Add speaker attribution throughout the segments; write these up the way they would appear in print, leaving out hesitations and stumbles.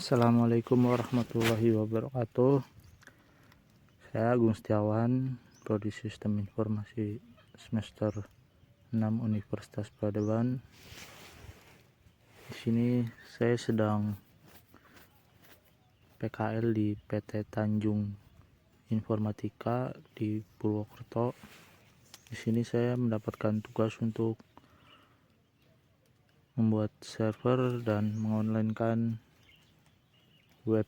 Speaker 1: Assalamualaikum warahmatullahi wabarakatuh. Saya Agung Setiawan, Prodi Sistem Informasi semester 6 Universitas Peradaban. Di sini saya sedang PKL di PT Tanjung Informatika di Purwokerto. Di sini saya mendapatkan tugas untuk membuat server dan mengonlinekan web.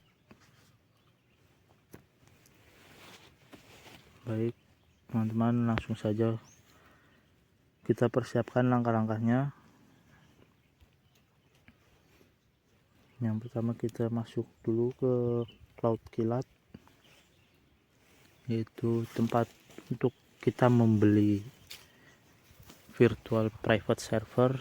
Speaker 1: Baik, teman-teman, langsung saja kita persiapkan langkah-langkahnya. Yang pertama, kita masuk dulu ke Cloud Kilat, yaitu tempat untuk kita membeli virtual private server.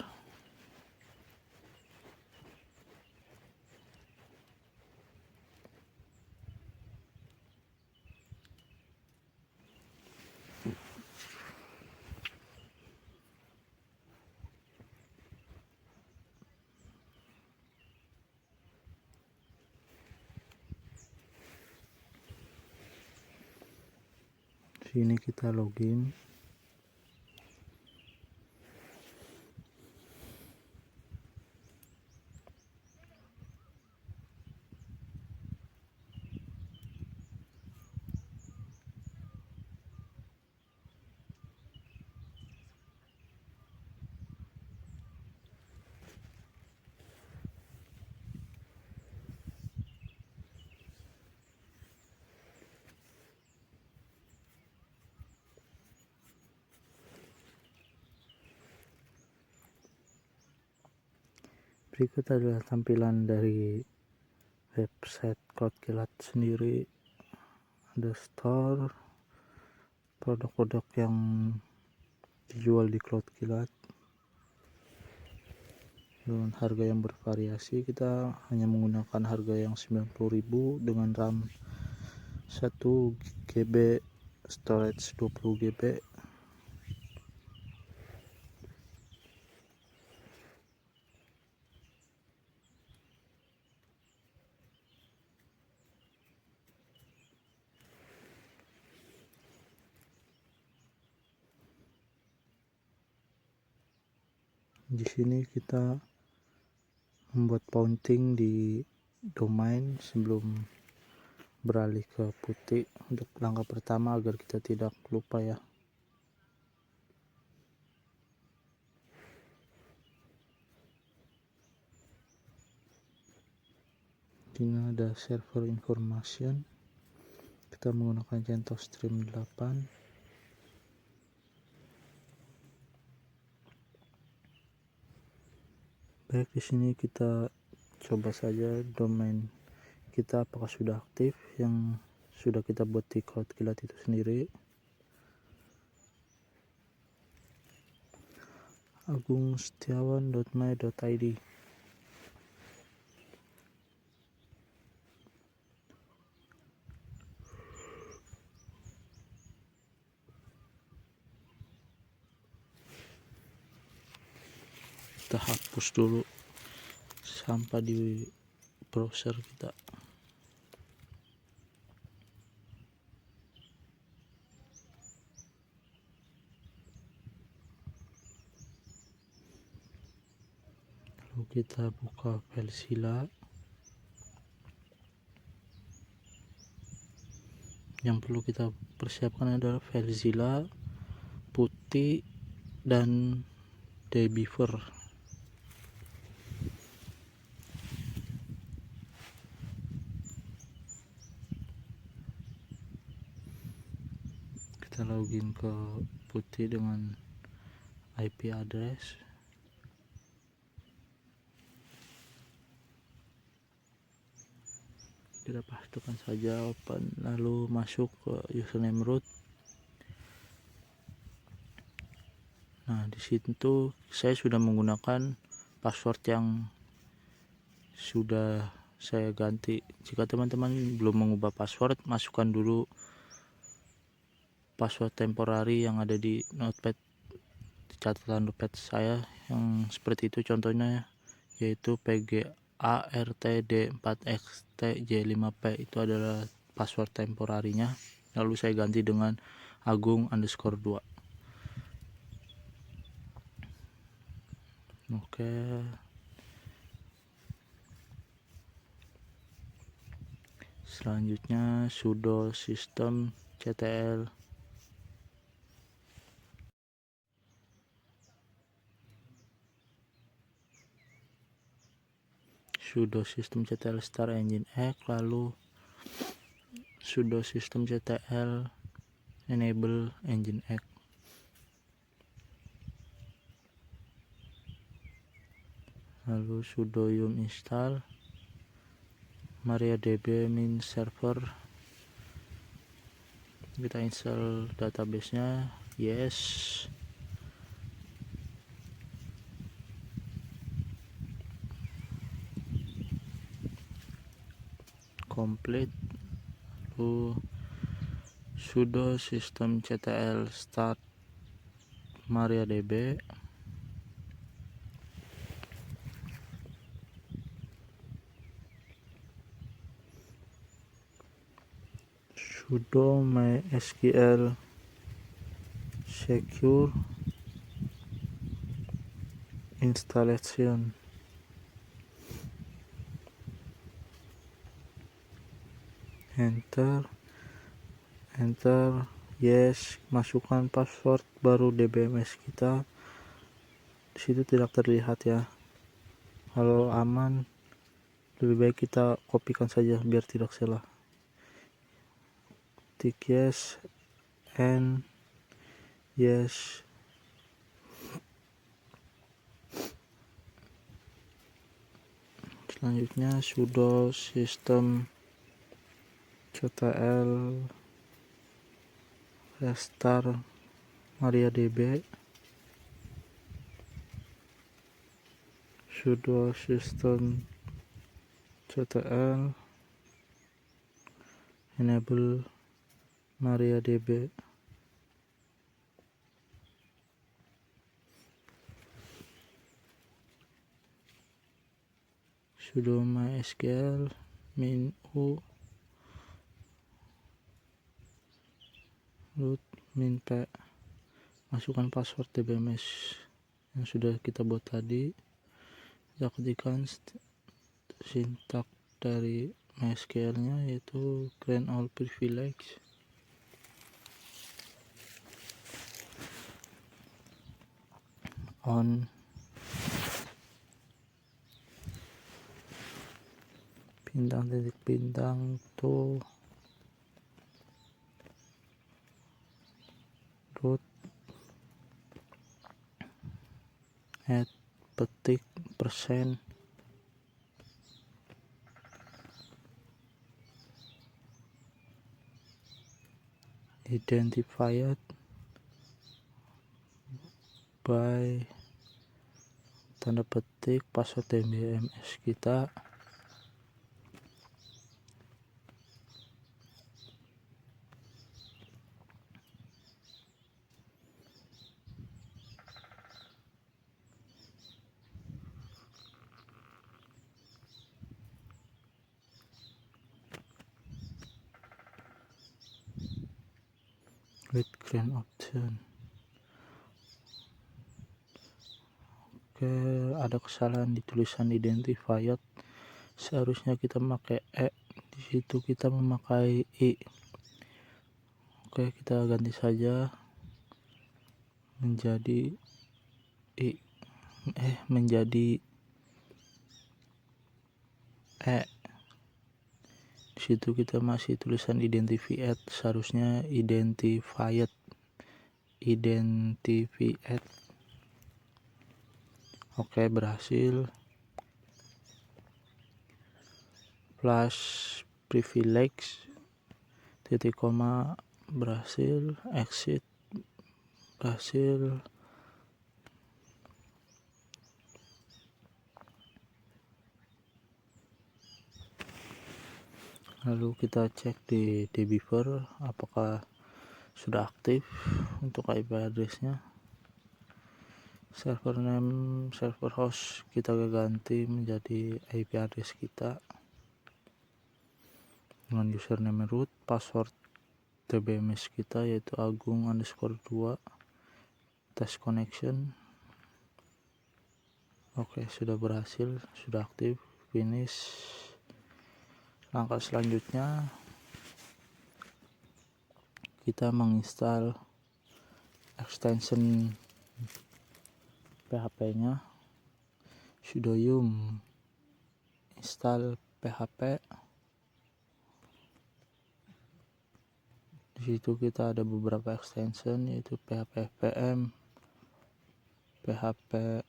Speaker 1: Sini kita login. Berikut adalah tampilan dari website Cloud Kilat sendiri. Ada store, produk-produk yang dijual di Cloud Kilat, dengan harga yang bervariasi. Kita hanya menggunakan harga yang 90.000 dengan RAM 1 GB, storage 20 GB. Di sini kita membuat pointing di domain sebelum beralih ke putih untuk langkah pertama agar kita tidak lupa ya. Ini ada server information. Kita menggunakan CentOS Stream 8. Baik, di sini kita coba saja domain kita apakah sudah aktif yang sudah kita buat di Cloud Kilat itu sendiri. agungsetiawan.my.id. Kita hapus dulu sampah di browser kita. Lalu kita buka FileZilla. Yang perlu kita persiapkan adalah FileZilla, putih, dan Dbeaver. Kita login ke putih dengan IP address. Kita pastikan saja open, lalu masuk ke username root. Nah, di situ saya sudah menggunakan password yang sudah saya ganti. Jika teman-teman belum mengubah password, masukkan dulu password temporary yang ada di notepad, di catatan notepad saya yang seperti itu contohnya, yaitu PG ARTD4XTJ5P itu adalah password temporarinya, lalu saya ganti dengan Agung_2. Oke, selanjutnya sudo systemctl sudo systemctl start nginx, lalu sudo systemctl enable nginx, lalu sudo yum install MariaDB min server, kita install databasenya, yes, complete, lalu sudo systemctl start MariaDB, sudo mysql secure installation, enter, yes, masukkan password baru DBMS kita. Disitu tidak terlihat ya. Kalau aman, lebih baik kita kopikan saja biar tidak salah. Tik yes and yes. Selanjutnya sudo systemctl restart MariaDB, sudo systemctl enable MariaDB, sudo mysql min u root min p, masukkan password DBMS yang sudah kita buat tadi. Kita ketikkan sintak dari MySQL nya yaitu grant all privilege, on bintang to root add petik persen identified by tanda petik password DBMS kita, with grant option. Oke, ada kesalahan di tulisan identified, seharusnya kita memakai di situ kita memakai i. Oke, kita ganti saja menjadi menjadi di situ kita masih tulisan identified, seharusnya identified. Oke, berhasil. Plus privilege titik koma berhasil, exit berhasil. Lalu kita cek di dbeaver apakah sudah aktif untuk IP address-nya. server name, server host kita ganti menjadi IP address kita dengan username root, password TBMS kita yaitu agung_2, test connection. Oke, sudah berhasil, sudah aktif, finish. Langkah selanjutnya kita menginstal extension PHP nya, sudo yum install PHP. Di situ kita ada beberapa extension yaitu PHP FPM, PHP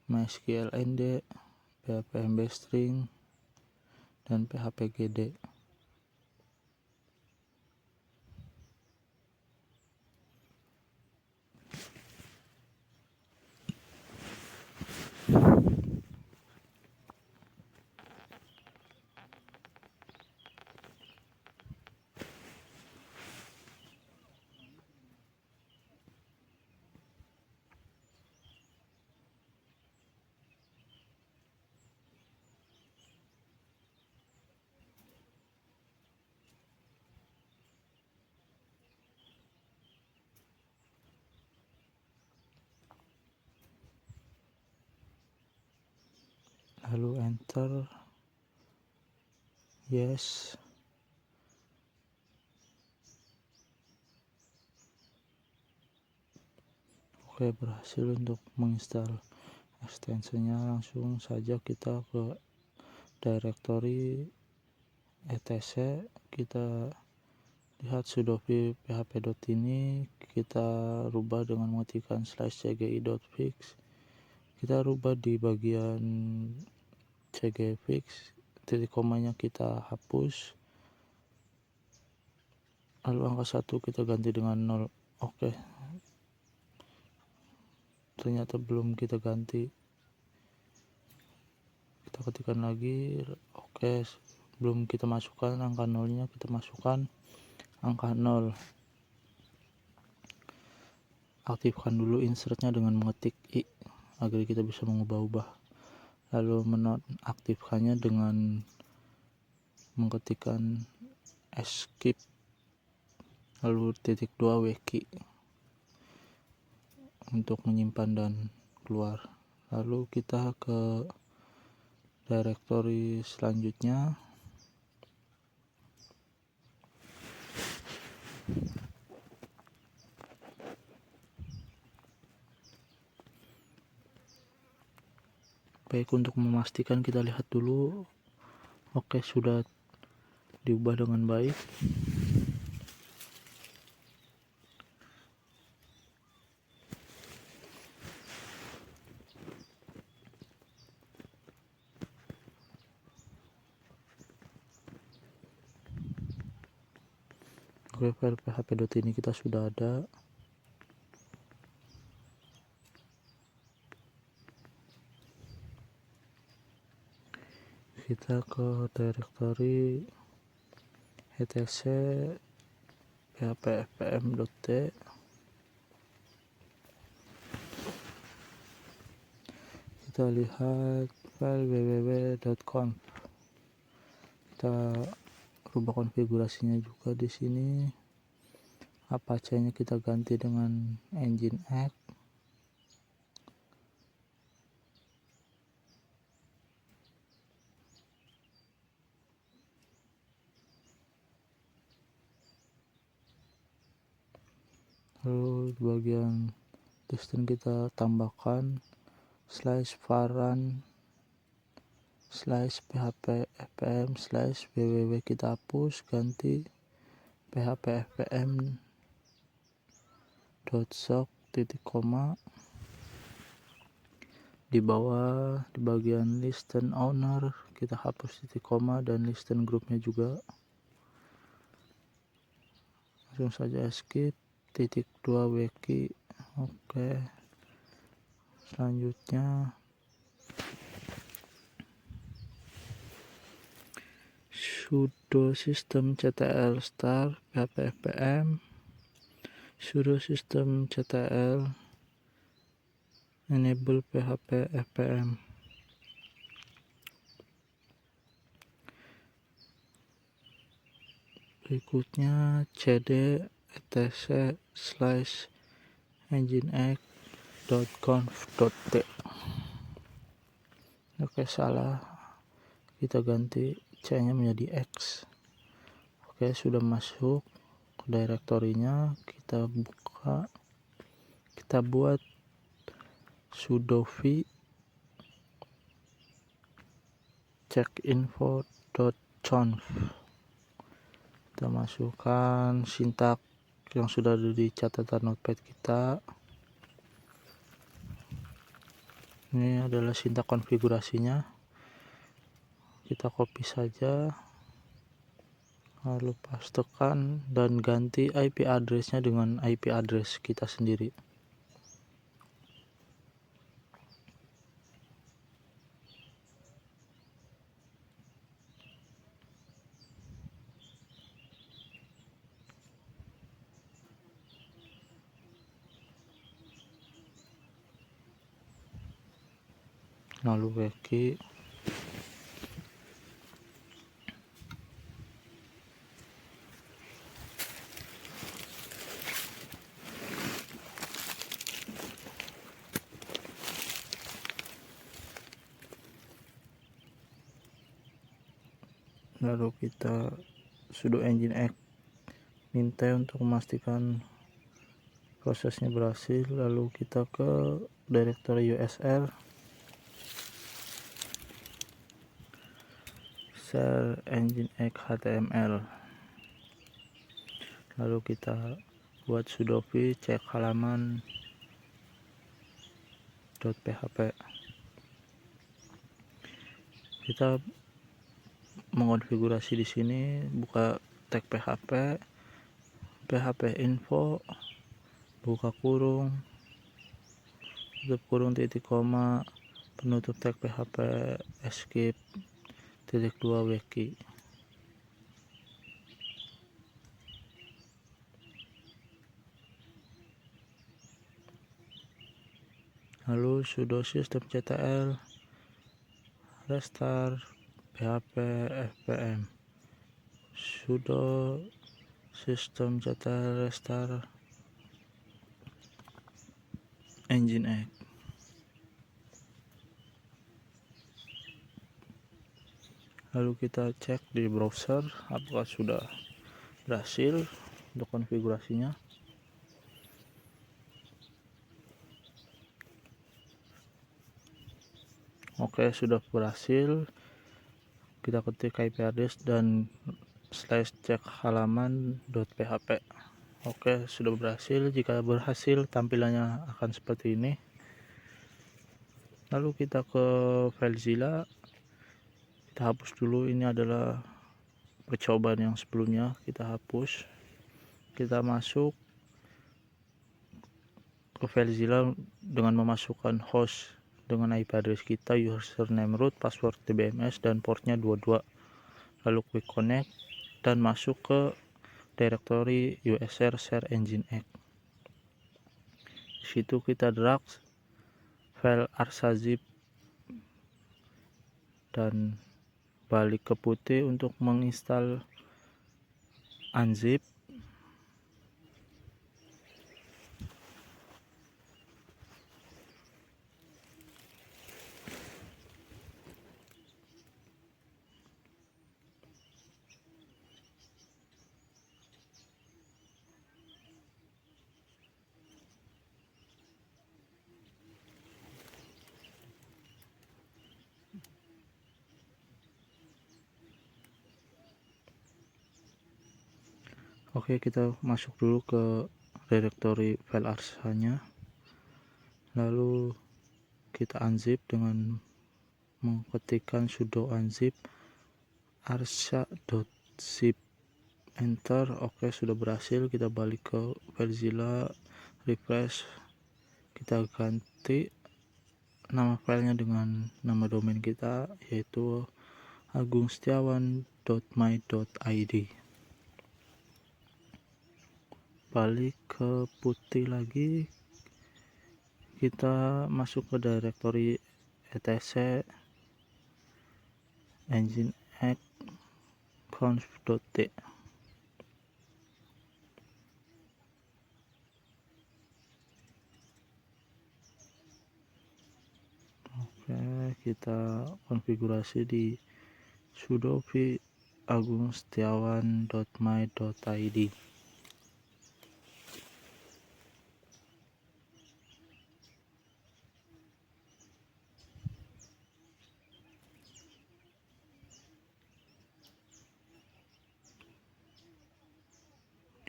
Speaker 1: MySQLND, PHP MBString, dan PHP GD. Lalu enter yes. Oke, berhasil untuk menginstal extensionnya. Langsung saja kita ke directory etc, kita lihat sudo php.ini, kita rubah dengan mengetikkan /cgi.fix. Kita rubah di bagian cgi fix, titik komanya kita hapus, lalu angka 1 kita ganti dengan 0. Oke, ternyata belum kita ganti, kita ketikkan lagi. Oke, belum kita masukkan angka 0 nya, kita masukkan angka 0. Aktifkan dulu insertnya dengan mengetik i agar kita bisa mengubah-ubah, lalu menonaktifkannya dengan mengetikkan escape lalu titik 2 wiki untuk menyimpan dan keluar. Lalu kita ke directory selanjutnya, baik, untuk memastikan kita lihat dulu. Oke, sudah diubah dengan baik. Oke, file php.ini kita sudah ada. Kita ke directory etc php.fpm.t, kita lihat file www.conf, kita rubah konfigurasinya juga di sini. Apache-nya kita ganti dengan Nginx. Lalu di bagian destin kita tambahkan /varan/php/fpm/www, kita hapus, ganti php/fpm.sock titik koma. Di bawah di bagian listen owner kita hapus titik koma dan listen grupnya juga. Langsung saja escape titik 2 wiki. Oke, selanjutnya sudo systemctl start php fpm, sudo systemctl enable PHP FPM. Berikutnya cd etc/nginx.conf.t. Oke, salah, kita ganti C nya menjadi X. Oke, sudah masuk ke direktorinya, kita buka, kita buat sudo v checkinfo.conf. Kita masukkan sintak yang sudah ada di catatan notepad kita. Ini adalah sintak konfigurasinya. Kita copy saja, lalu pastekan dan ganti IP address-nya dengan IP address kita sendiri. Lalu wiki, lalu kita sudo nginx minta untuk memastikan prosesnya berhasil. Lalu kita ke directory usr share nginx html, lalu kita buat sudo v cek halaman .php. Kita mengonfigurasi di sini, buka tag php, php info, buka kurung, tutup kurung, titik koma, penutup tag php, escape, titik 2 wiki. Lalu sudo systemctl restart php fpm, sudo systemctl restart nginx. Lalu kita cek di browser apakah sudah berhasil untuk konfigurasinya. Oke, sudah berhasil. Kita ketik IP address dan /cek halaman.php. Oke, sudah berhasil. Jika berhasil, tampilannya akan seperti ini. Lalu kita ke FileZilla, kita hapus dulu. Ini adalah percobaan yang sebelumnya, kita hapus. Kita masuk ke FileZilla dengan memasukkan host dengan IP address kita, username root, password DBMS, dan portnya 22. Lalu klik connect dan masuk ke directory usr share nginx. Di situ kita drag file arsazip dan balik ke putih untuk menginstal unzip. Oke, kita masuk dulu ke directory file arsanya, lalu kita unzip dengan mengetikkan sudo unzip arsa.zip, enter. Oke, sudah berhasil. Kita balik ke FileZilla, refresh, kita ganti nama filenya dengan nama domain kita, yaitu agungstiawan.my.id. Balik ke putih lagi, kita masuk ke directory etc nginx conf.t. Oke, kita konfigurasi di sudo agungsetiawan.my.id.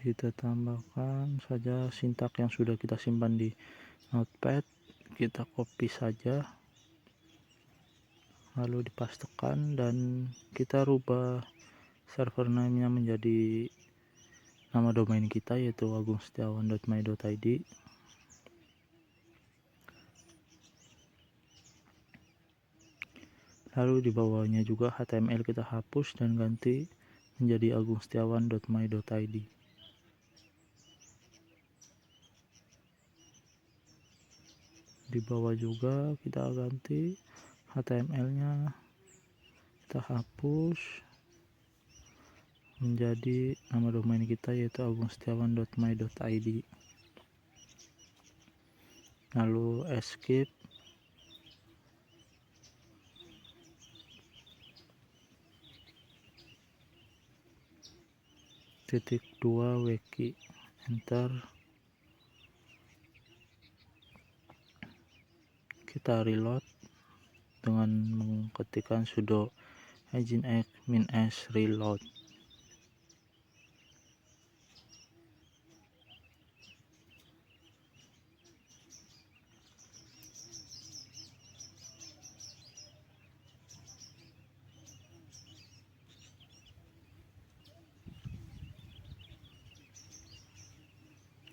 Speaker 1: Kita tambahkan saja sintak yang sudah kita simpan di notepad, kita copy saja lalu dipastekan dan kita rubah server name nya menjadi nama domain kita, yaitu agungsetiawan.my.id. Lalu di bawahnya juga HTML kita hapus dan ganti menjadi agungsetiawan.my.id. Di bawah juga kita ganti HTML-nya, kita hapus menjadi nama domain kita, yaitu agungsetiawan.my.id. Lalu escape, _2 wiki, enter. Kita reload dengan mengetikkan sudo nginx -s reload.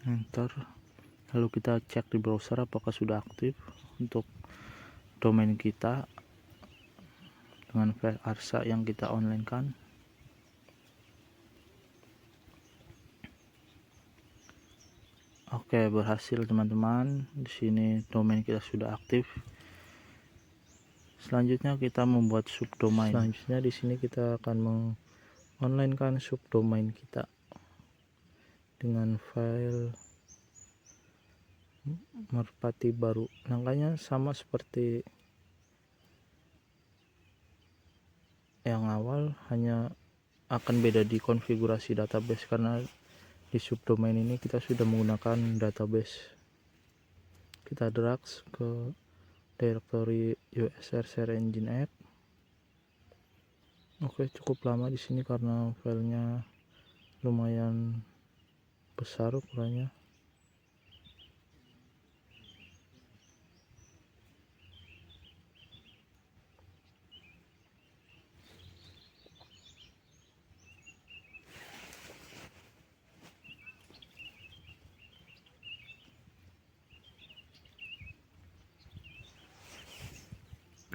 Speaker 1: Enter. Lalu kita cek di browser apakah sudah aktif untuk domain kita dengan file arsa yang kita online kan. Oke, berhasil teman-teman. Di sini domain kita sudah aktif. Selanjutnya kita membuat subdomain. Selanjutnya di sini kita akan mengonline kan subdomain kita dengan file merpati baru. Langkahnya sama seperti yang awal, hanya akan beda di konfigurasi database karena di subdomain ini kita sudah menggunakan database. Kita drag ke directory usr share nginx. Oke, cukup lama di sini karena filenya lumayan besar ukurannya.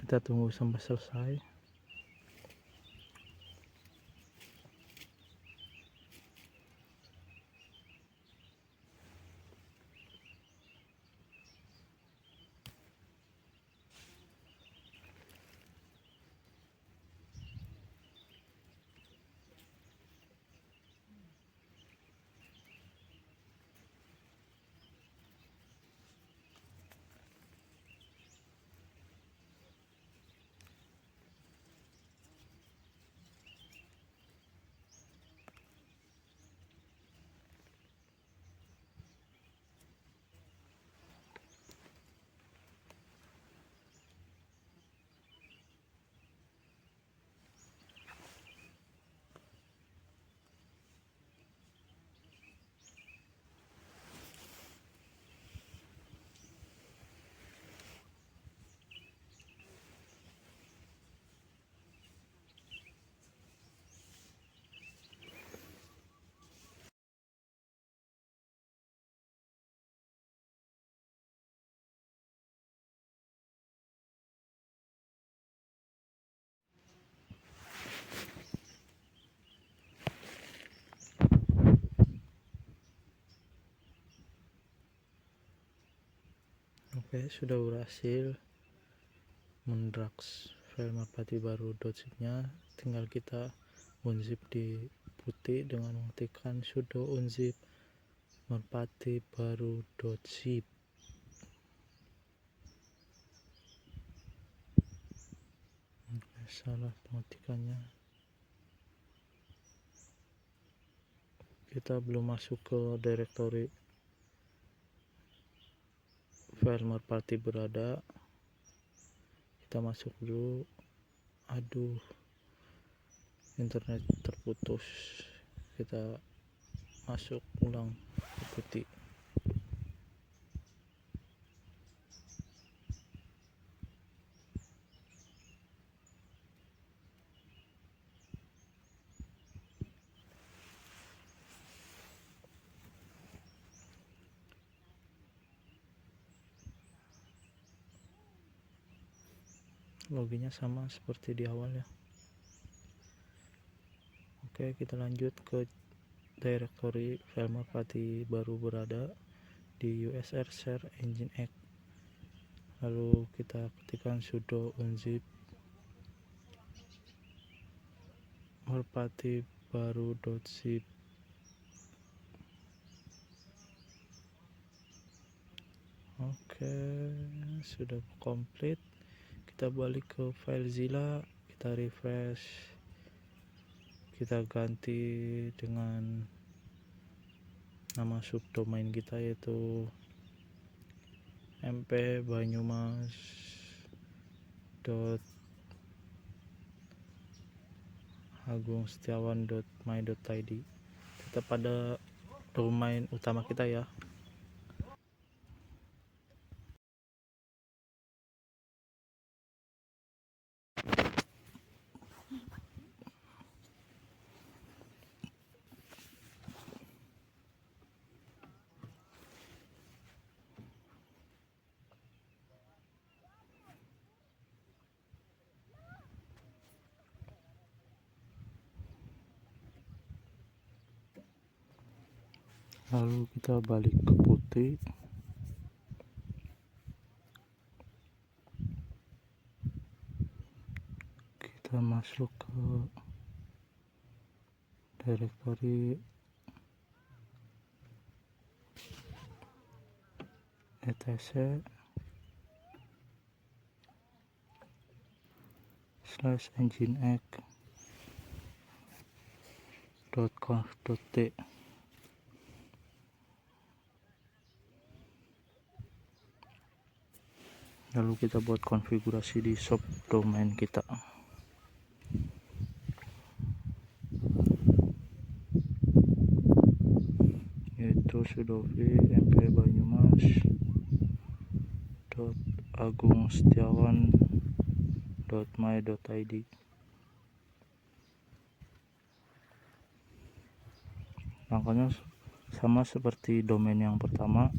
Speaker 1: Kita tunggu sampai selesai. Oke, sudah berhasil mendrags file merpati baru.zip-nya. Tinggal kita unzip di putih dengan mengetikkan sudo unzip merpati baru.zip. Salah pengetikannya, kita belum masuk ke directory file merpati berada. Kita masuk dulu. Aduh, internet terputus. Kita masuk ulang ke putih. Loginnya sama seperti di awal ya. Oke, kita lanjut ke directory file merpati baru berada di USR share engine X. Lalu kita ketikkan sudo unzip merpati baru.zip. Oke, sudah komplit. Kita balik ke FileZilla, kita refresh, kita ganti dengan nama subdomain kita yaitu mpbanyumas.agungsetiawan.my.id. Kita pada domain utama kita ya. Lalu kita balik ke putih. Kita masuk ke directory etc/enginex.conf.t. Lalu kita buat konfigurasi di subdomain kita. Yaitu sudo v mpbanyumas.agungsetiawan.my.id. Langkahnya sama seperti domain yang pertama,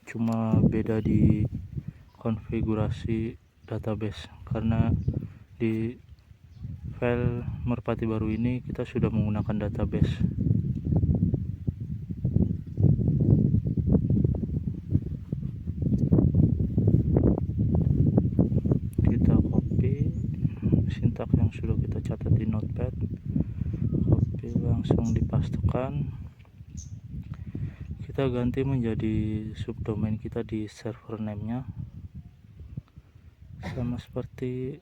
Speaker 1: cuma beda di konfigurasi database, karena di file merpati baru ini kita sudah menggunakan database. Kita copy sintak yang sudah kita catat di notepad, copy langsung dipastekan. Kita ganti menjadi subdomain kita di server name-nya sama seperti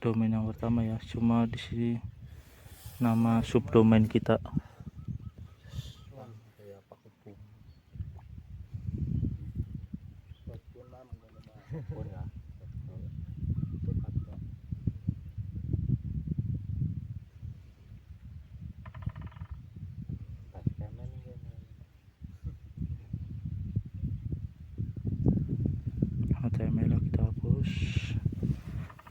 Speaker 1: domain yang pertama ya, cuma di sini nama subdomain kita. HTML kita hapus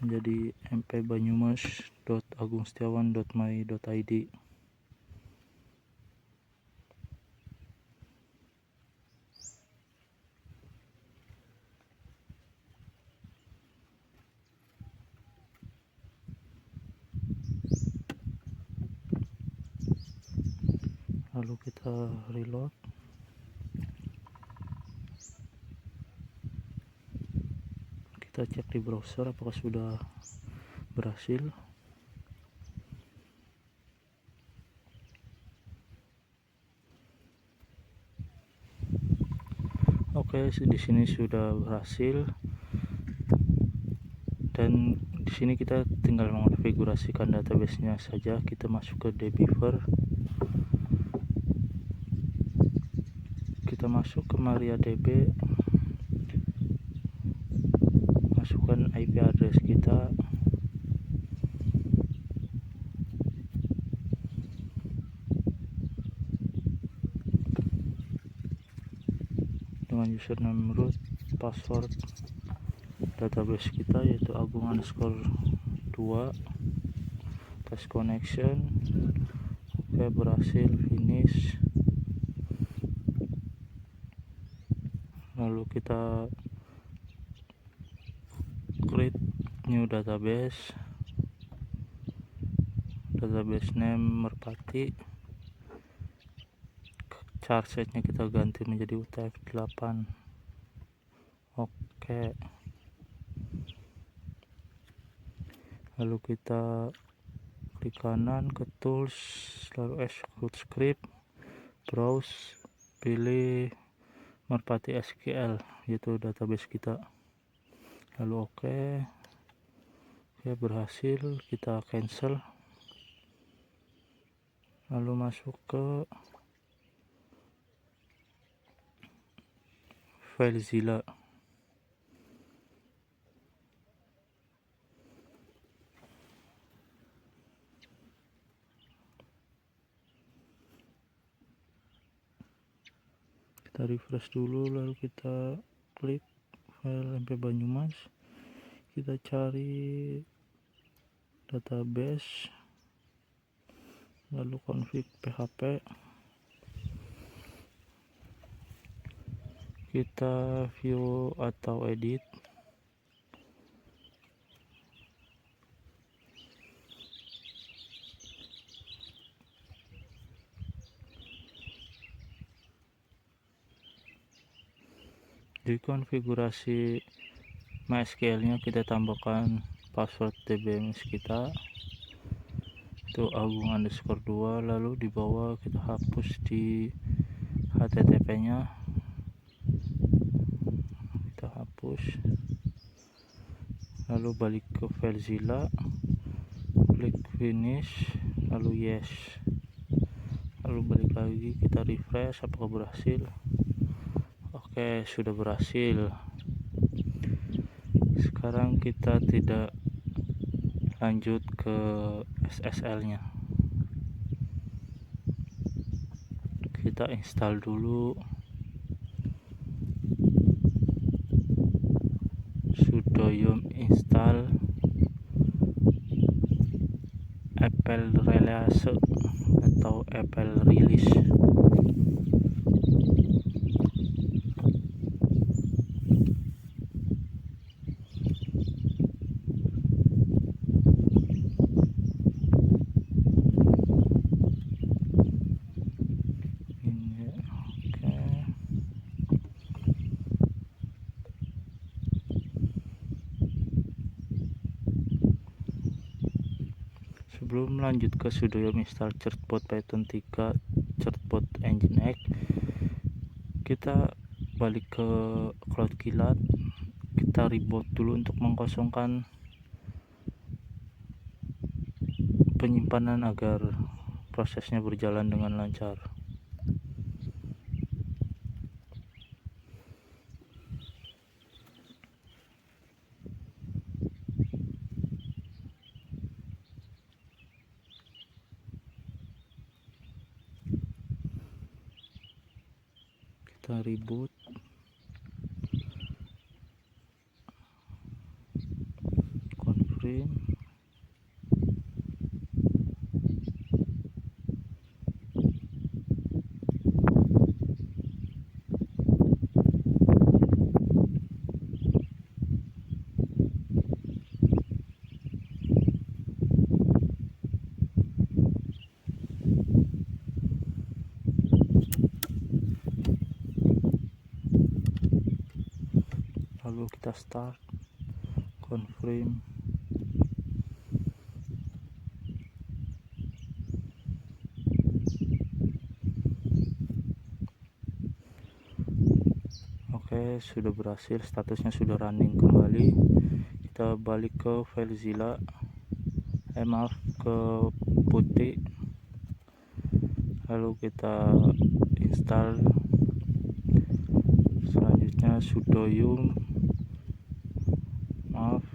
Speaker 1: menjadi mpbanyumas.agungsetiawan.my.id. Lalu kita reload. kita cek di browser apakah sudah berhasil. Oke, di sini sudah berhasil, dan di sini kita tinggal mengonfigurasikan database-nya saja. Kita masuk ke dbeaver, kita masuk ke MariaDB, masukkan IP address kita, dengan username root, password database kita yaitu agung_2, test connection. Oke, berhasil, finish. Lalu kita create new database name Merpati, char setnya kita ganti menjadi UTF-8. Oke, lalu kita klik kanan ke tools, lalu execute script, browse, pilih Merpati SQL yaitu database kita, lalu oke, berhasil. Kita cancel, lalu masuk ke FileZilla. Kita refresh dulu, lalu kita klik file MP Banyumas, kita cari database, lalu config php, kita view atau edit, di konfigurasi MySQL nya kita tambahkan password DBMS kita itu agung_2, lalu di bawah kita hapus di HTTP nya, kita hapus, lalu balik ke FileZilla, klik finish, lalu yes, lalu balik lagi, kita refresh apakah berhasil. Oke, sudah berhasil. Sekarang kita tidak lanjut ke SSL nya, kita install dulu sudo yum install apple release atau apple release. Sebelum lanjut ke sudo yum install certbot Python 3 certbot nginx, kita balik ke CloudKillat, kita reboot dulu untuk mengkosongkan penyimpanan agar prosesnya berjalan dengan lancar. Kita reboot, confirm, lalu kita start. confirm. Oke, sudah berhasil, statusnya sudah running kembali. Kita balik ke FileZilla, maaf, ke Putih, lalu kita install. Selanjutnya sudo yum, maaf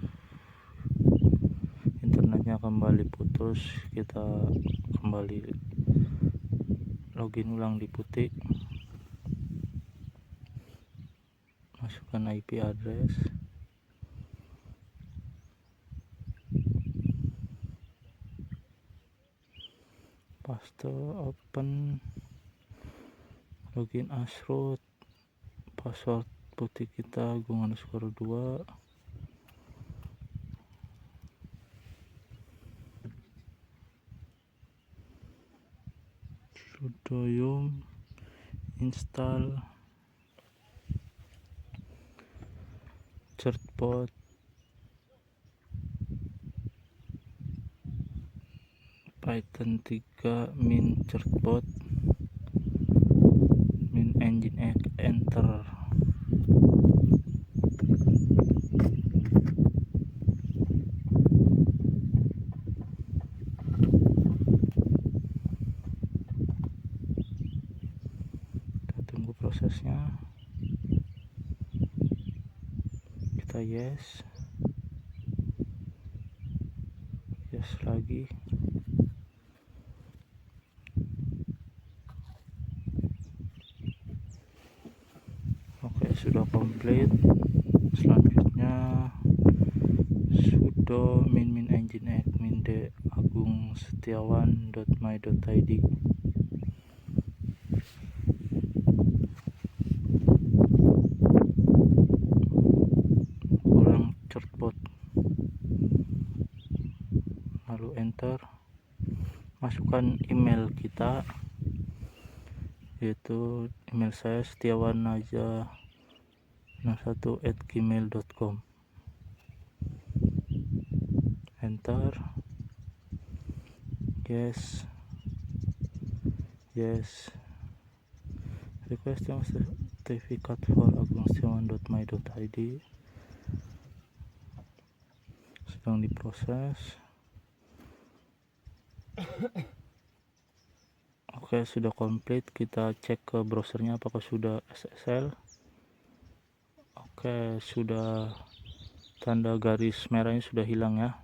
Speaker 1: internetnya kembali putus, kita kembali login ulang di Putih, masukkan IP address, paste, open, login as root, password Putih kita gung_2, sudo yum install certbot Python 3 min certbot min nginx, enter. Kita tunggu prosesnya, kita yes lagi. Oke, sudah komplit. Selanjutnya sudo min nginx min d agungsetiawan.my.id. Ulang certbot, lalu enter. Masukkan email kita, yaitu email saya setiawanaja61@gmail.com. Enter, yes, requesting certificate for agungsetiawan.my.id, sedang diproses. Oke, sudah komplit. Kita cek ke browsernya apakah sudah SSL. Oke, sudah, tanda garis merahnya sudah hilang ya,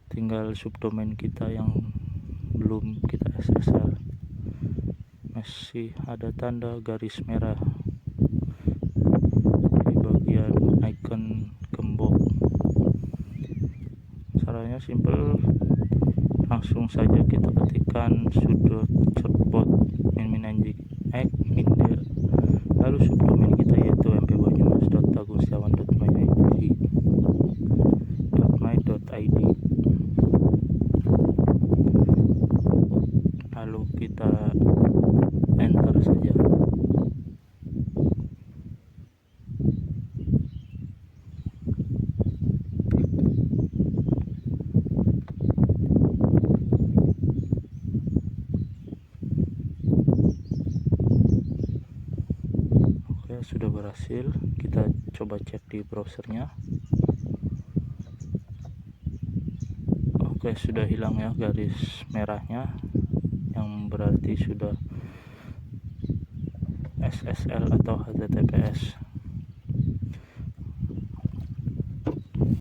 Speaker 1: tinggal subdomain kita yang belum kita SSL, masih ada tanda garis merah di bagian icon gembok. Caranya simple, langsung saja kita ketikkan sudo certbot min nginx min d, lalu subdomain kita yaitu mpbanyumas.agungsetiawan.my.id, lalu kita enter saja. Sudah berhasil. Kita coba cek di browsernya. Oke, sudah hilang ya garis merahnya, yang berarti sudah SSL atau HTTPS.